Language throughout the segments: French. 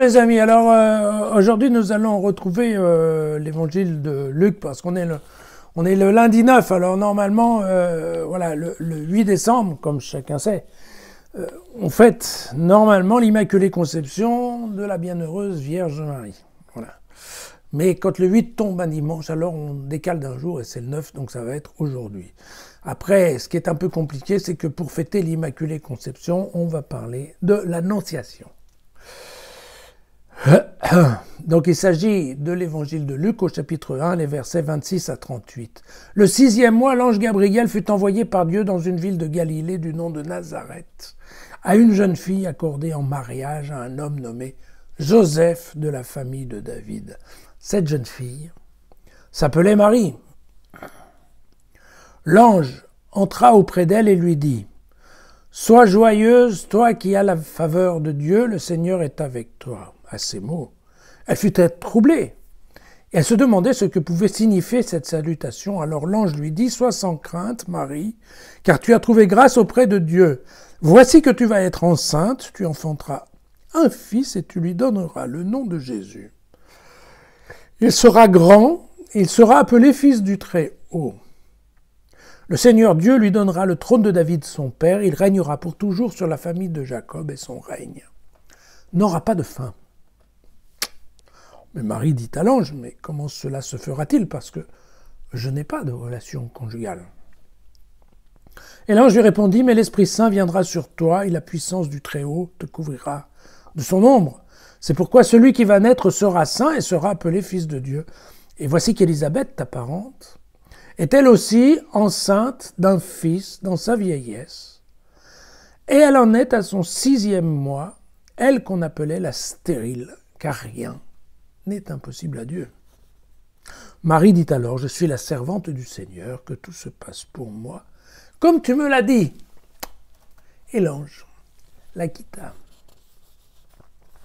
Les amis, alors aujourd'hui nous allons retrouver l'évangile de Luc parce qu'on est le lundi 9. Alors normalement, voilà, le 8 décembre, comme chacun sait, on fête normalement l'Immaculée Conception de la Bienheureuse Vierge Marie. Voilà. Mais quand le 8 tombe un dimanche, alors on décale d'un jour et c'est le 9, donc ça va être aujourd'hui. Après, ce qui est un peu compliqué, c'est que pour fêter l'Immaculée Conception, on va parler de l'Annonciation. Donc il s'agit de l'évangile de Luc au chapitre 1, les versets 26 à 38. Le 6e mois, l'ange Gabriel fut envoyé par Dieu dans une ville de Galilée du nom de Nazareth, à une jeune fille accordée en mariage à un homme nommé Joseph de la famille de David. Cette jeune fille s'appelait Marie. L'ange entra auprès d'elle et lui dit : « Sois joyeuse, toi qui as la faveur de Dieu, le Seigneur est avec toi. » À ces mots, elle fut très troublée. Et elle se demandait ce que pouvait signifier cette salutation. Alors l'ange lui dit : « Sois sans crainte, Marie, car tu as trouvé grâce auprès de Dieu. Voici que tu vas être enceinte, tu enfanteras un fils et tu lui donneras le nom de Jésus. Il sera grand, il sera appelé fils du Très-Haut. Le Seigneur Dieu lui donnera le trône de David son père, il régnera pour toujours sur la famille de Jacob et son règne n'aura pas de fin. » Mais Marie dit à l'ange : « Mais comment cela se fera-t-il, parce que je n'ai pas de relation conjugale. » Et l'ange lui répondit : « Mais l'Esprit Saint viendra sur toi et la puissance du Très-Haut te couvrira de son ombre. C'est pourquoi celui qui va naître sera saint et sera appelé fils de Dieu. Et voici qu'Élisabeth, ta parente, est elle aussi enceinte d'un fils dans sa vieillesse. Et elle en est à son 6e mois, elle qu'on appelait la stérile, car rien n'est impossible à Dieu. » Marie dit alors : « Je suis la servante du Seigneur, que tout se passe pour moi, comme tu me l'as dit. » Et l'ange la quitta.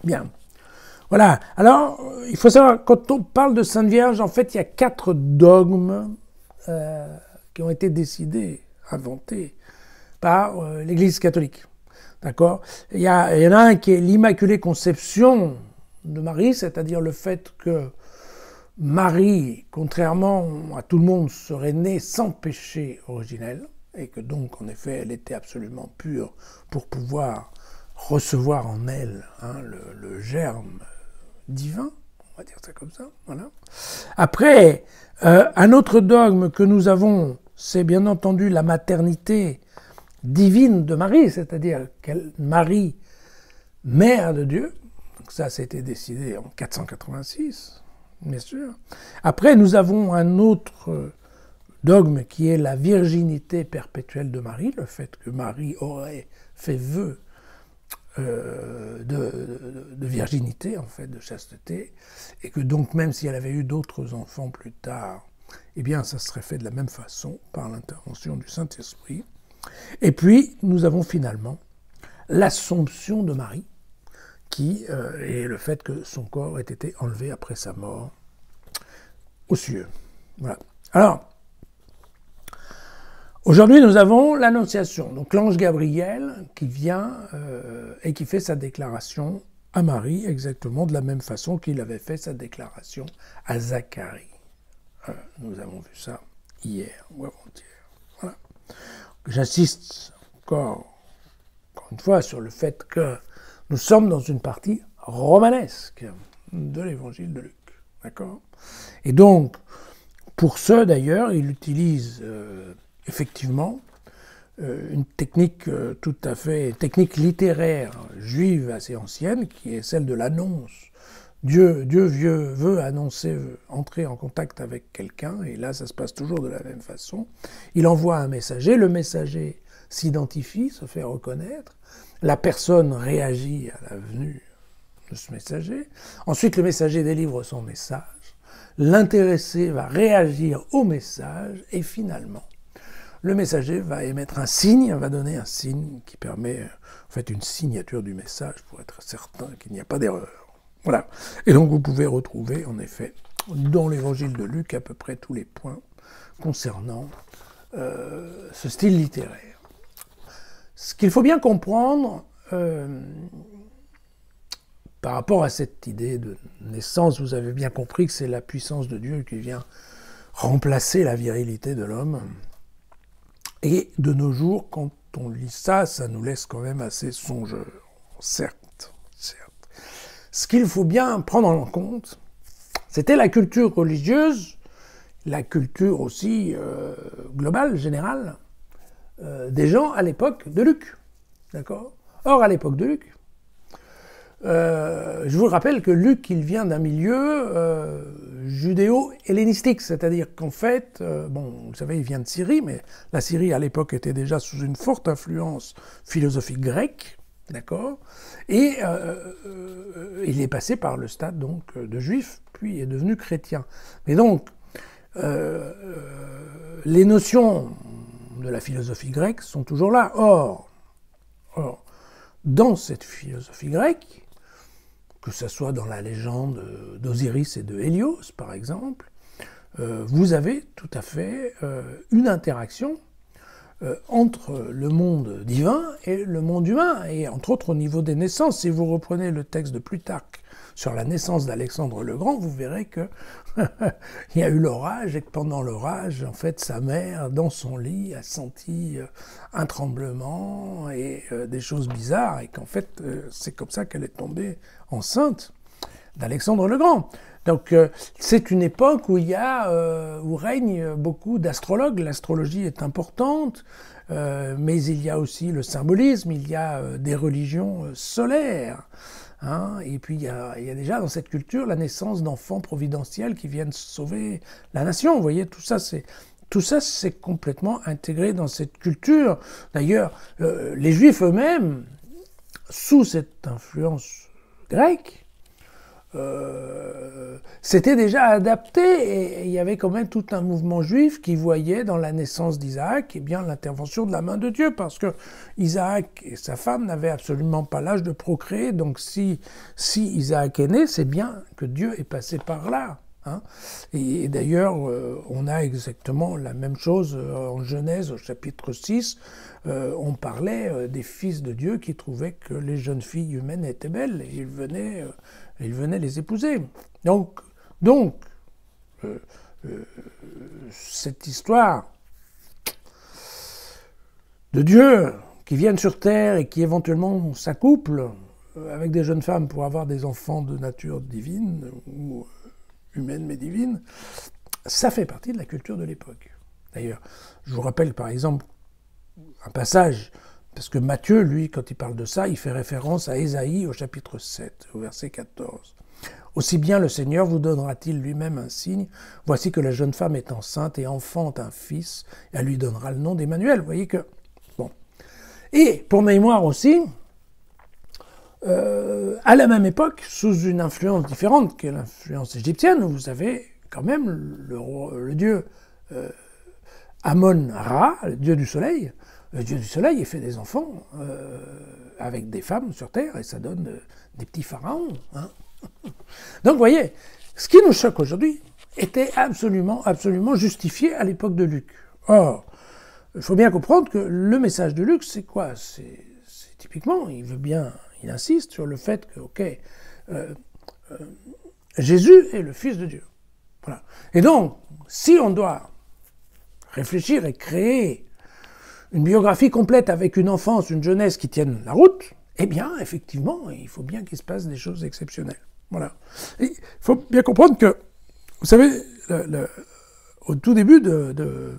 Bien. Voilà. Alors, il faut savoir, quand on parle de Sainte Vierge, en fait, il y a 4 dogmes qui ont été décidés, inventés par l'Église catholique. D'accord ? Il y en a un qui est l'Immaculée Conception de Marie, c'est-à-dire le fait que Marie, contrairement à tout le monde, serait née sans péché originel, et que donc, en effet, elle était absolument pure pour pouvoir recevoir en elle le germe divin, on va dire ça comme ça. Voilà. Après, un autre dogme que nous avons, c'est bien entendu la maternité divine de Marie, c'est-à-dire Marie, mère de Dieu. Donc ça, c'était décidé en 486, bien sûr. Après, nous avons un autre dogme qui est la virginité perpétuelle de Marie, le fait que Marie aurait fait vœu de virginité, en fait, de chasteté, et que donc même si elle avait eu d'autres enfants plus tard, eh bien ça serait fait de la même façon par l'intervention du Saint-Esprit. Et puis nous avons finalement l'Assomption de Marie, qui est le fait que son corps ait été enlevé après sa mort aux cieux. Voilà. Alors, aujourd'hui, nous avons l'Annonciation, donc l'ange Gabriel qui vient et qui fait sa déclaration à Marie, exactement de la même façon qu'il avait fait sa déclaration à Zacharie. Nous avons vu ça hier ou avant-hier. Voilà. J'insiste encore une fois sur le fait que nous sommes dans une partie romanesque de l'évangile de Luc. D'accord ? Et donc, pour ce d'ailleurs, il utilise effectivement une technique tout à fait, technique littéraire juive assez ancienne, qui est celle de l'annonce. Dieu veut annoncer, entrer en contact avec quelqu'un, et là ça se passe toujours de la même façon. Il envoie un messager, le messager s'identifie, se fait reconnaître, la personne réagit à la venue de ce messager, ensuite le messager délivre son message, l'intéressé va réagir au message, et finalement, le messager va émettre un signe, va donner un signe qui permet, en fait, une signature du message pour être certain qu'il n'y a pas d'erreur. Voilà. Et donc vous pouvez retrouver, en effet, dans l'évangile de Luc, à peu près tous les points concernant ce style littéraire. Ce qu'il faut bien comprendre, par rapport à cette idée de naissance, vous avez bien compris que c'est la puissance de Dieu qui vient remplacer la virilité de l'homme. Et de nos jours, quand on lit ça, ça nous laisse quand même assez songeurs. Certes. Ce qu'il faut bien prendre en compte, c'était la culture religieuse, la culture aussi globale, générale, des gens à l'époque de Luc. D'accord ? Or, à l'époque de Luc, je vous rappelle que Luc, il vient d'un milieu judéo-hellénistique, c'est-à-dire qu'en fait, vous savez, il vient de Syrie, mais la Syrie à l'époque était déjà sous une forte influence philosophique grecque, d'accord ? Et il est passé par le stade donc de juif, puis est devenu chrétien. Mais donc, les notions de la philosophie grecque sont toujours là. Or, dans cette philosophie grecque, que ce soit dans la légende d'Osiris et de Hélios, par exemple, vous avez tout à fait une interaction entre le monde divin et le monde humain, et entre autres au niveau des naissances. Si vous reprenez le texte de Plutarque sur la naissance d'Alexandre le Grand, vous verrez que il y a eu l'orage, et que pendant l'orage, en fait, sa mère, dans son lit, a senti un tremblement et des choses bizarres, et qu'en fait, c'est comme ça qu'elle est tombée enceinte d'Alexandre le Grand. Donc, c'est une époque où où règne beaucoup d'astrologues. L'astrologie est importante, mais il y a aussi le symbolisme, il y a des religions solaires. Et puis il y a déjà dans cette culture la naissance d'enfants providentiels qui viennent sauver la nation. Vous voyez, tout ça c'est complètement intégré dans cette culture. D'ailleurs, les Juifs eux-mêmes, sous cette influence grecque, c'était déjà adapté, et il y avait quand même tout un mouvement juif qui voyait dans la naissance d'Isaac l'intervention de la main de Dieu, parce que Isaac et sa femme n'avaient absolument pas l'âge de procréer, donc si Isaac est né, c'est bien que Dieu est passé par là. Et d'ailleurs, on a exactement la même chose en Genèse au chapitre 6, on parlait des fils de Dieu qui trouvaient que les jeunes filles humaines étaient belles, et ils venaient les épouser. Donc cette histoire de Dieu qui viennent sur terre et qui éventuellement s'accouplent avec des jeunes femmes pour avoir des enfants de nature divine, ou humaine mais divine, ça fait partie de la culture de l'époque. D'ailleurs, je vous rappelle par exemple un passage, parce que Matthieu, lui, quand il parle de ça, il fait référence à Ésaïe au chapitre 7, au verset 14. « Aussi bien le Seigneur vous donnera-t-il lui-même un signe, voici que la jeune femme est enceinte et enfante un fils, et elle lui donnera le nom d'Emmanuel. » Vous voyez que... Bon. Et pour mémoire aussi, à la même époque, sous une influence différente que l'influence égyptienne, vous avez quand même le dieu Amon-Ra, le dieu du soleil. Le dieu du soleil, il fait des enfants avec des femmes sur terre, et ça donne des petits pharaons. Donc vous voyez, ce qui nous choque aujourd'hui était absolument justifié à l'époque de Luc. Or, il faut bien comprendre que le message de Luc, c'est quoi ? C'est typiquement, il insiste sur le fait que, Jésus est le Fils de Dieu. Voilà. Et donc, si on doit réfléchir et créer une biographie complète avec une enfance, une jeunesse qui tiennent la route, eh bien, effectivement, il faut bien qu'il se passe des choses exceptionnelles. Voilà. Et il faut bien comprendre que, vous savez, au tout début de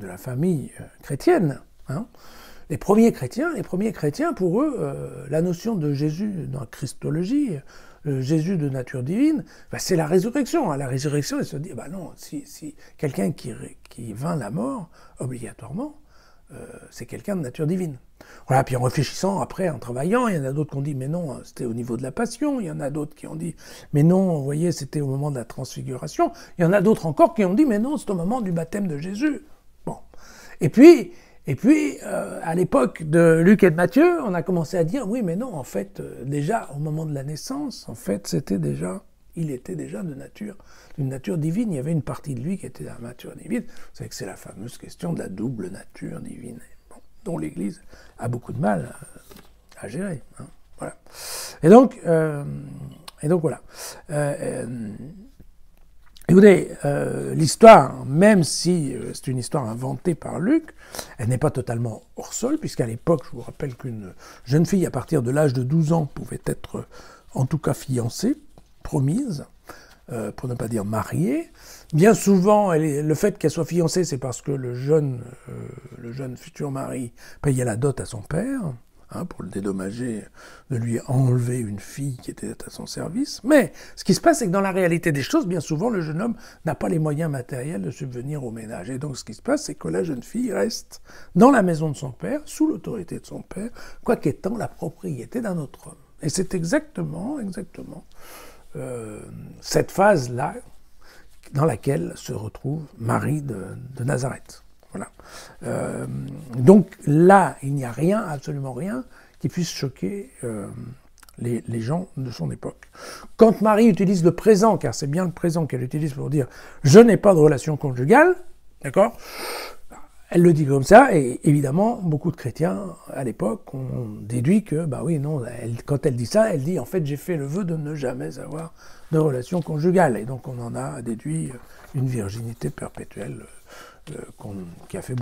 la famille chrétienne, les premiers chrétiens, pour eux, la notion de Jésus dans la Christologie, Jésus de nature divine, c'est la résurrection. À la résurrection, ils se disent, non, si quelqu'un qui vainc la mort, obligatoirement, c'est quelqu'un de nature divine. Voilà, puis en réfléchissant après, en travaillant, il y en a d'autres qui ont dit, mais non, c'était au niveau de la passion. Il y en a d'autres qui ont dit, mais non, vous voyez, c'était au moment de la transfiguration. Il y en a d'autres encore qui ont dit, mais non, c'est au moment du baptême de Jésus. Bon. Et puis, à l'époque de Luc et de Matthieu, on a commencé à dire, oui, mais non, en fait, déjà, au moment de la naissance, en fait, il était déjà d'une nature divine. Il y avait une partie de lui qui était de la nature divine. Vous savez que c'est la fameuse question de la double nature divine, dont l'Église a beaucoup de mal à gérer. Hein, voilà. Et donc voilà. Écoutez, l'histoire, même si c'est une histoire inventée par Luc, elle n'est pas totalement hors sol, puisqu'à l'époque, je vous rappelle qu'une jeune fille, à partir de l'âge de 12 ans, pouvait être en tout cas fiancée, promise, pour ne pas dire mariée. Bien souvent, le fait qu'elle soit fiancée, c'est parce que le jeune futur mari payait la dot à son père, hein, pour le dédommager, de lui enlever une fille qui était à son service. Mais ce qui se passe, c'est que dans la réalité des choses, bien souvent, le jeune homme n'a pas les moyens matériels de subvenir au ménage. Et donc, ce qui se passe, c'est que la jeune fille reste dans la maison de son père, sous l'autorité de son père, quoiqu'étant la propriété d'un autre homme. Et c'est exactement cette phase-là dans laquelle se retrouve Marie de Nazareth. Voilà. Donc là, il n'y a rien, absolument rien, qui puisse choquer les gens de son époque. Quand Marie utilise le présent, car c'est bien le présent qu'elle utilise pour dire « je n'ai pas de relation conjugale », d'accord ? Elle le dit comme ça, et évidemment, beaucoup de chrétiens, à l'époque, ont déduit que, bah oui, non, quand elle dit ça, elle dit, en fait, j'ai fait le vœu de ne jamais avoir de relation conjugale. Et donc, on en a déduit une virginité perpétuelle qui a fait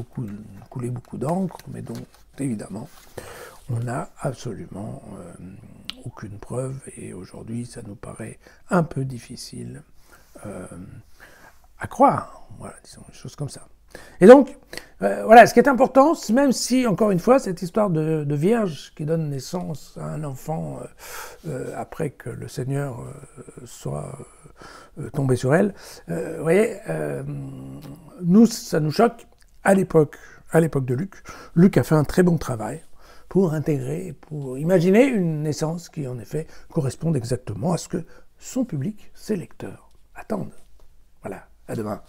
couler beaucoup d'encre, mais dont, évidemment, on n'a absolument aucune preuve. Et aujourd'hui, ça nous paraît un peu difficile à croire. Voilà, disons des choses comme ça. Et donc, voilà, ce qui est important, même si, encore une fois, cette histoire de vierge qui donne naissance à un enfant après que le Seigneur soit tombé sur elle, vous voyez, nous, ça nous choque à l'époque de Luc. Luc a fait un très bon travail pour intégrer, pour imaginer une naissance qui, en effet, corresponde exactement à ce que son public, ses lecteurs, attendent. Voilà, à demain.